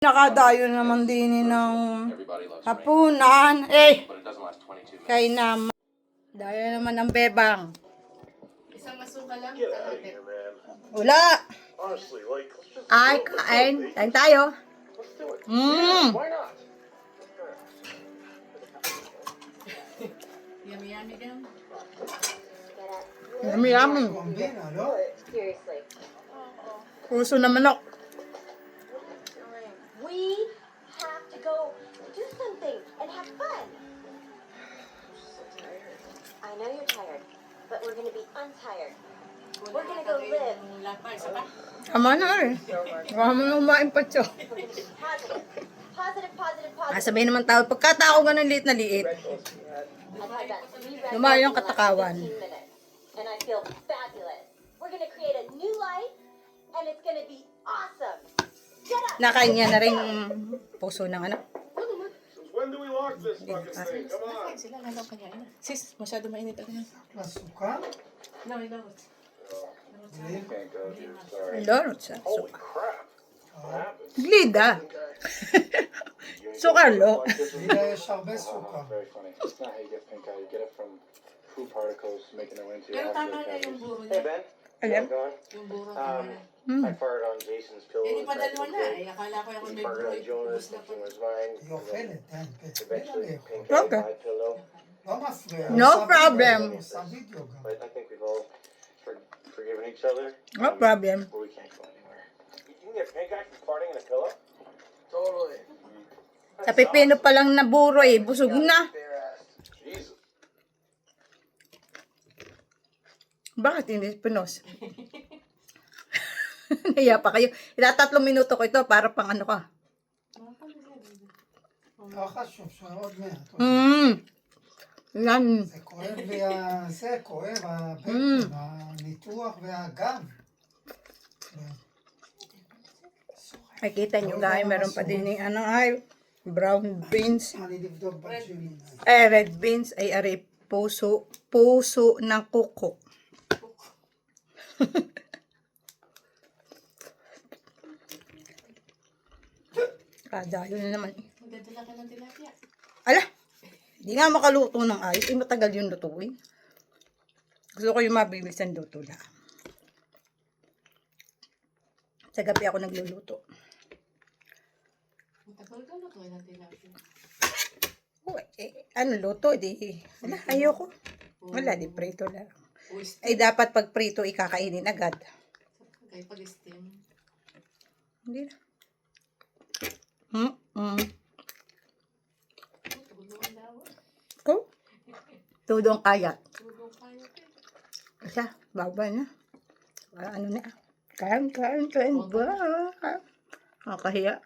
Nakadayo naman din ng hapunan. Eh, kay naman. Dayo naman ng bebang. Isang masuka lang. Wala. Ay, kain. Kain tayo. Yummy, yummy din. Yummy, yummy. Puso na manok. We have to go do something and have fun. I know you're tired, but we're gonna be untired. We're gonna go live. Lapay, isa pa? Tama na eh. Baka mo nang maimpatyo. We're gonna be positive. Positive, positive, positive. Sabihin naman tao, pagkatao ganun liit na liit. I've had that reread Lumayo yung in the last katakawan. 15 minutes, and I feel fabulous. We're gonna create a new life, and it's gonna be awesome. Get up. Nakain niya na rin puso ng ano. When do we lock this fucking thing? Come on. Sila lang daw kanya. Sis, masyado mainit ako yan. Açúcar? No, no. Can't go here. Sorry. Lord, sa Holy crap. What happened? glida. Sukalo. יש הרבה סוכר. Very funny. It's not how you get pink eye. You get it from food particles making their way into your Pero tama na ocular yung cavities. buro Hey niya. Ben, Alam? going? Yung buro tama na. I farted on Jason's pillow. Eh, di pa and tried to dalawa na. look Eh, akala ko yung good. may He farted buro. on Jonas, Ubus na po. thinking it was mine. היא אוכלת, אין, Eventually, לאכול. pink Okay. eye my pillow. לא מפריע. No עושה וידאו, problem. עושה וידאו גם. But I think we've all forgiven each other. No problem. But we can't go anywhere. You can get pink eye from farting in a pillow? Totally. Sa pipino pa lang na buro eh, busog na. Jesus. Bakit hindi pinos? Naya pa kayo. 3 minuto ko ito para pang ano ka. לא חשוב, שעוד מעט. Yan. זה כואב לי, זה כואב, הבטן, הניתוח והגב. Ay, kita nyo guys, meron pa din yung ano ay, brown beans. אני לבדוק בג'ימי. Red beans ay ari puso ng kuko. Kadayo na naman. Magdadala ka ng tilapia. Ala, di nga makaluto ng ayos. Eh, matagal yung lutuin. Gusto ko yung mabilis ang luto na. Sa gabi ako nagluluto. Matagal ka na to ng tilapia. Oh, ano luto? Di, wala, ayoko. Wala, di prito lang. Ay, dapat pag prito, ikakainin agad. Kaya pag-steam. Hindi na. Ko? Tudong kaya. Tulong kayo. Kasi, baba na. Para ano na. Kain ba? Makahiya.